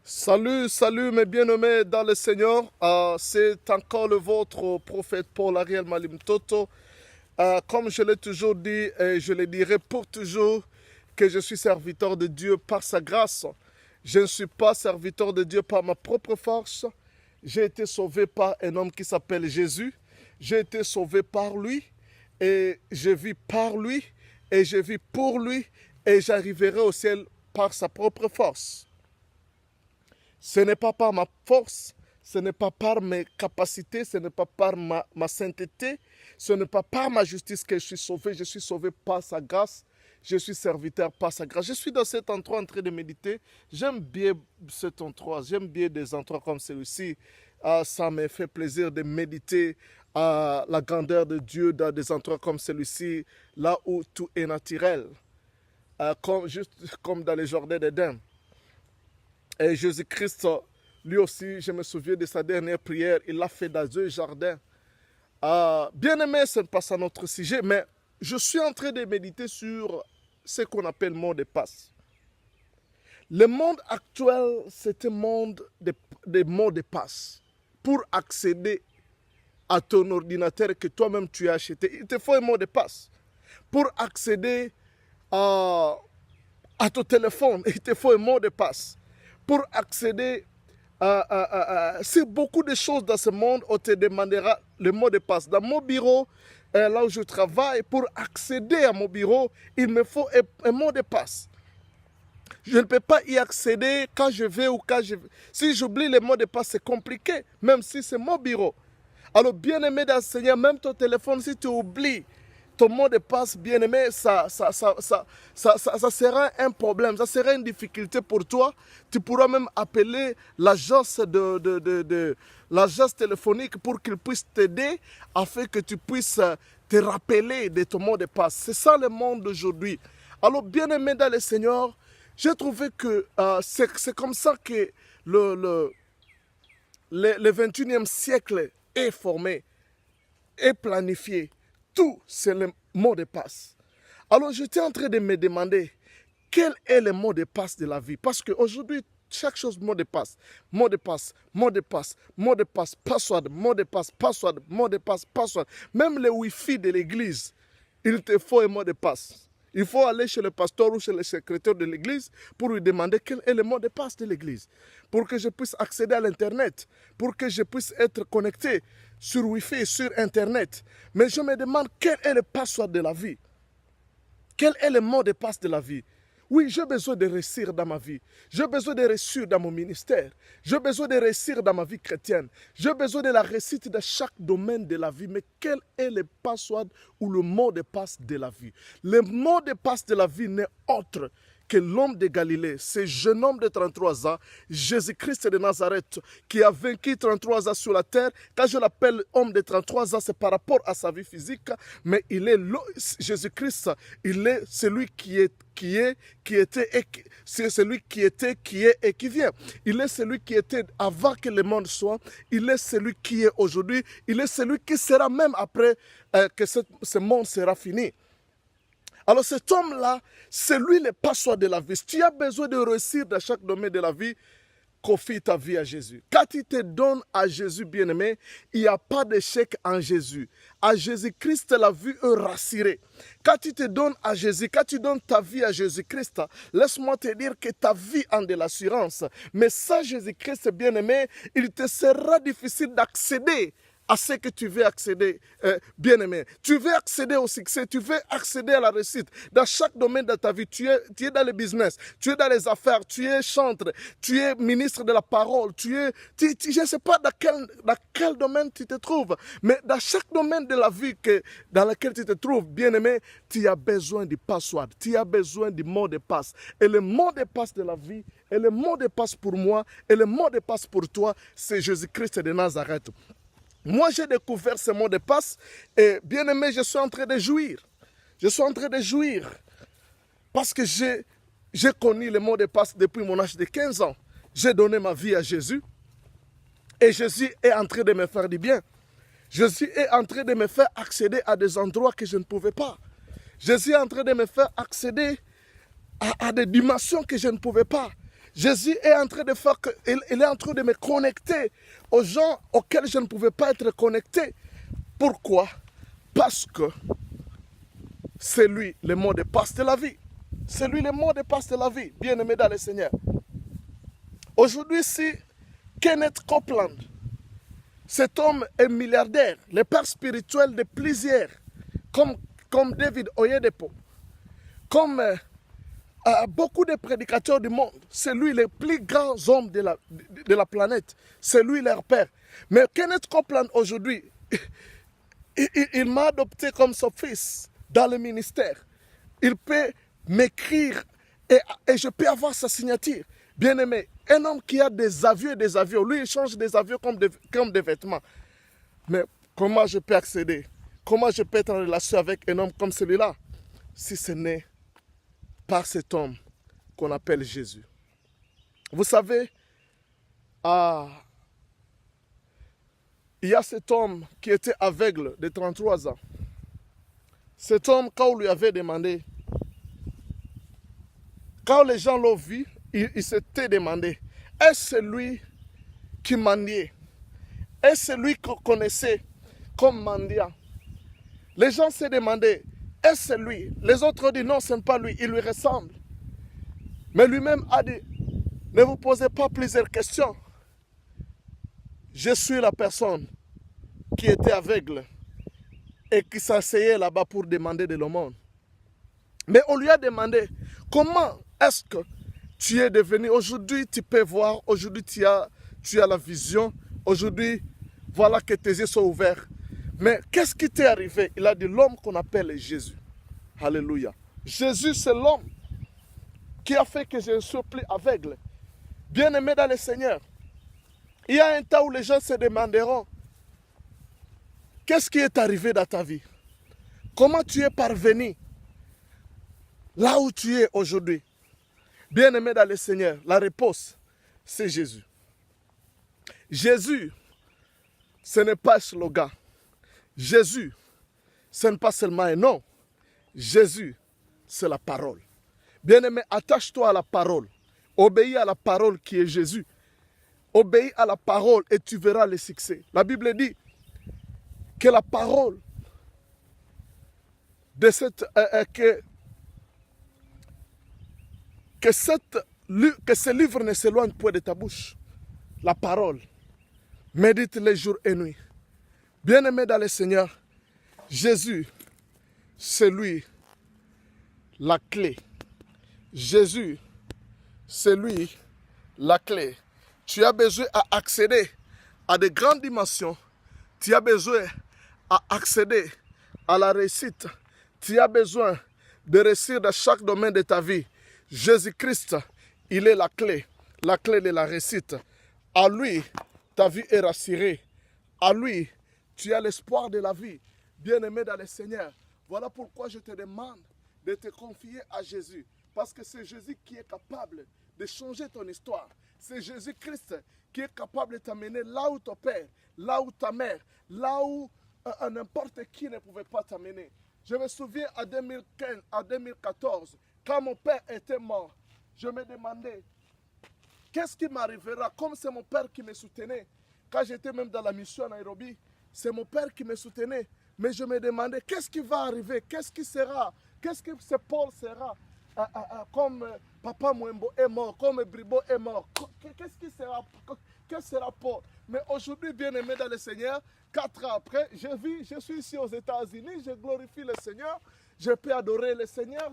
Salut, salut mes bien-aimés dans le Seigneur. C'est encore le vôtre prophète Paul Ariel Malim Toto. Comme je l'ai toujours dit et je le dirai pour toujours, que je suis serviteur de Dieu par sa grâce. Je ne suis pas serviteur de Dieu par ma propre force. J'ai été sauvé par un homme qui s'appelle Jésus. J'ai été sauvé par lui et je vis par lui et je vis pour lui et j'arriverai au ciel par sa propre force. Ce n'est pas par ma force, ce n'est pas par mes capacités, ce n'est pas par ma sainteté, ce n'est pas par ma justice que je suis sauvé par sa grâce, je suis serviteur par sa grâce. Je suis dans cet endroit en train de méditer, j'aime bien cet endroit, j'aime bien des endroits comme celui-ci. Ça me fait plaisir de méditer la grandeur de Dieu dans des endroits comme celui-ci, là où tout est naturel, juste comme dans les jardins d'Éden. Et Jésus-Christ, lui aussi, je me souviens de sa dernière prière, il l'a fait dans un jardin. Bien aimé, ce n'est pas ça notre sujet, mais je suis en train de méditer sur ce qu'on appelle mot de passe. Le monde actuel, c'est un monde de mots de passe. Pour accéder à ton ordinateur que toi-même tu as acheté, il te faut un mot de passe. Pour accéder à ton téléphone, il te faut un mot de passe. Pour accéder c'est beaucoup de choses dans ce monde, on te demandera le mot de passe. Dans mon bureau, là où je travaille, pour accéder à mon bureau, il me faut un mot de passe. Je ne peux pas y accéder quand je vais ou quand je vais. Si j'oublie le mot de passe, c'est compliqué, même si c'est mon bureau. Alors, bien aimé dans le Seigneur, même ton téléphone, si tu oublies ton mot de passe, bien aimé, ça sera un problème, ça sera une difficulté pour toi. Tu pourras même appeler l'agence l'agence téléphonique pour qu'ils puissent t'aider afin que tu puisses te rappeler de ton mot de passe. C'est ça le monde d'aujourd'hui. Alors, bien aimé dans le Seigneur, j'ai trouvé que c'est comme ça que le 21e siècle est formé, est planifié. Tout, c'est le mot de passe. Alors, j'étais en train de me demander quel est le mot de passe de la vie. Parce qu'aujourd'hui, chaque chose, mot de passe, mot de passe, mot de passe, mot de passe, password, mot de passe, password, mot de passe, password. Même le Wi-Fi de l'église, il te faut un mot de passe. Il faut aller chez le pasteur ou chez le secrétaire de l'église pour lui demander quel est le mot de passe de l'église. Pour que je puisse accéder à l'internet, pour que je puisse être connecté sur Wi-Fi, sur internet. Mais je me demande quel est le password de la vie. Quel est le mot de passe de la vie? Oui, j'ai besoin de réussir dans ma vie. J'ai besoin de réussir dans mon ministère. J'ai besoin de réussir dans ma vie chrétienne. J'ai besoin de la réussite dans chaque domaine de la vie. Mais quel est le password ou le mot de passe de la vie? Le mot de passe de la vie n'est autre que l'homme de Galilée, ce jeune homme de 33 ans, Jésus-Christ de Nazareth, qui a vaincu 33 ans sur la terre. Quand je l'appelle homme de 33 ans, c'est par rapport à sa vie physique, mais il est Jésus-Christ, il est celui qui était, c'est celui qui était, qui est et qui vient. Il est celui qui était avant que le monde soit, il est celui qui est aujourd'hui, il est celui qui sera même après que ce monde sera fini. Alors cet homme-là, c'est lui le password de la vie. Si tu as besoin de réussir dans chaque domaine de la vie, confie ta vie à Jésus. Quand tu te donnes à Jésus, bien-aimé, il n'y a pas d'échec en Jésus. À Jésus-Christ, la vie est rassurée. Quand tu te donnes à Jésus, quand tu donnes ta vie à Jésus-Christ, laisse-moi te dire que ta vie a de l'assurance. Mais ça, Jésus-Christ, bien-aimé, il te sera difficile d'accéder à ce que tu veux accéder, bien-aimé. Tu veux accéder au succès, tu veux accéder à la réussite. Dans chaque domaine de ta vie, tu es dans le business, tu es dans les affaires, tu es chantre, tu es ministre de la parole, je ne sais pas dans quel domaine tu te trouves, mais dans chaque domaine de la vie dans lequel tu te trouves, bien-aimé, tu as besoin du password, tu as besoin du mot de passe. Et le mot de passe de la vie, et le mot de passe pour moi, et le mot de passe pour toi, c'est Jésus-Christ de Nazareth. Moi, j'ai découvert ce mot de passe et bien aimé, je suis en train de jouir. Je suis en train de jouir parce que j'ai connu le mot de passe depuis mon âge de 15 ans. J'ai donné ma vie à Jésus et Jésus est en train de me faire du bien. Jésus est en train de me faire accéder à des endroits que je ne pouvais pas. Jésus est en train de me faire accéder à des dimensions que je ne pouvais pas. Jésus est en train de faire que, il est en train de me connecter aux gens auxquels je ne pouvais pas être connecté. Pourquoi? Parce que c'est lui le mot de passe de la vie. C'est lui le mot de passe de la vie, bien-aimé dans le Seigneur. Aujourd'hui, si Kenneth Copeland, cet homme est milliardaire, le père spirituel de plusieurs, comme David Oyedepo, comme beaucoup de prédicateurs du monde, c'est lui le plus grand homme de la planète, c'est lui leur père. Mais Kenneth Copeland aujourd'hui, il m'a adopté comme son fils dans le ministère. Il peut m'écrire et je peux avoir sa signature. Bien-aimé, un homme qui a des avions, lui il change des avions comme des vêtements. Mais comment je peux accéder? Comment je peux être en relation avec un homme comme celui-là? Si ce n'est par cet homme qu'on appelle Jésus. Vous savez, il y a cet homme qui était aveugle de 33 ans. Cet homme, quand on lui avait demandé, quand les gens l'ont vu, il s'était demandé, est-ce lui qui mendiait? Est-ce lui qu'on connaissait comme mendiant? Les gens se demandaient, est-ce lui? Les autres ont dit, non, ce n'est pas lui, il lui ressemble. Mais lui-même a dit, ne vous posez pas plusieurs questions. Je suis la personne qui était aveugle et qui s'asseyait là-bas pour demander de l'aumône. Mais on lui a demandé, comment est-ce que tu es devenu, aujourd'hui tu peux voir, aujourd'hui tu as la vision, aujourd'hui voilà que tes yeux sont ouverts. Mais qu'est-ce qui t'est arrivé? Il a dit l'homme qu'on appelle Jésus. Alléluia. Jésus c'est l'homme qui a fait que je ne sois plus aveugle. Bien-aimé dans le Seigneur, il y a un temps où les gens se demanderont, qu'est-ce qui est arrivé dans ta vie? Comment tu es parvenu là où tu es aujourd'hui? Bien-aimé dans le Seigneur, la réponse, c'est Jésus. Jésus, ce n'est pas un slogan. Jésus, ce n'est pas seulement un nom. Jésus, c'est la parole. Bien-aimé, attache-toi à la parole. Obéis à la parole qui est Jésus. Obéis à la parole et tu verras le succès. La Bible dit que la parole de cette... que ce livre ne s'éloigne point de ta bouche. La parole. Médite les jours et nuits. Bien-aimé dans le Seigneur, Jésus, c'est lui la clé. Jésus, c'est lui la clé. Tu as besoin d'accéder à de grandes dimensions. Tu as besoin d'accéder à la réussite. Tu as besoin de réussir dans chaque domaine de ta vie. Jésus-Christ, il est la clé de la réussite. À lui, ta vie est rassurée. À lui, tu as l'espoir de la vie. Bien-aimé dans le Seigneur, voilà pourquoi je te demande de te confier à Jésus. Parce que c'est Jésus qui est capable de changer ton histoire. C'est Jésus-Christ qui est capable de t'amener là où ton père, là où ta mère, là où n'importe qui ne pouvait pas t'amener. Je me souviens en 2015, en 2014, quand mon père était mort, je me demandais, qu'est-ce qui m'arrivera? Comme c'est mon père qui me soutenait, quand j'étais même dans la mission à Nairobi, c'est mon père qui me soutenait. Mais je me demandais, qu'est-ce qui va arriver? Qu'est-ce qui sera? Qu'est-ce que ce Paul sera? Comme Papa Mwembo est mort, comme Bribo est mort. Qu'est-ce qui sera? Qu'est-ce sera Paul? Mais aujourd'hui, bien-aimé dans le Seigneur, 4 ans après, je suis ici aux États-Unis, je glorifie le Seigneur, je peux adorer le Seigneur,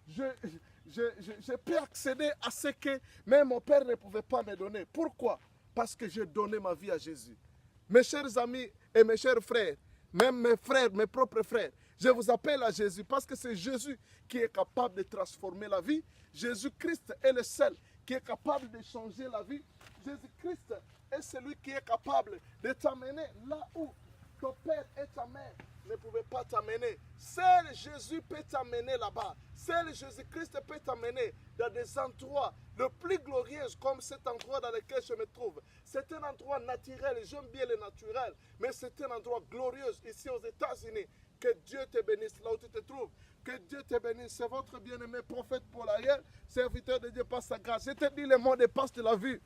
je peux accéder à ce que même mon père ne pouvait pas me donner. Pourquoi? Parce que j'ai donné ma vie à Jésus. Mes chers amis et mes chers frères, même mes frères, mes propres frères, je vous appelle à Jésus parce que c'est Jésus qui est capable de transformer la vie. Jésus-Christ est le seul qui est capable de changer la vie. Jésus-Christ est celui qui est capable de t'amener là où ton père et ta mère ne pouvaient pas t'amener. Seul Jésus peut t'amener là-bas. Seul Jésus-Christ peut t'amener dans des endroits le plus glorieux comme cet endroit dans lequel je me trouve. C'est un endroit naturel, j'aime bien le naturel, mais c'est un endroit glorieux ici aux États-Unis. Que Dieu te bénisse là où tu te trouves. Que Dieu te bénisse. C'est votre bien-aimé prophète Paul Ariel, serviteur de Dieu par sa grâce. Je te dis le mot de passe de la vie.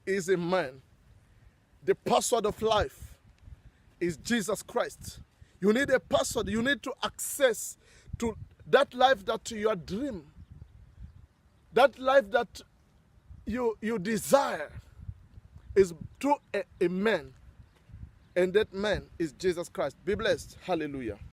Is a man. The password of life is Jesus Christ. You need a password. You need to access to that life that you dream. That life that you desire is through a man. And that man is Jesus Christ. Be blessed. Hallelujah.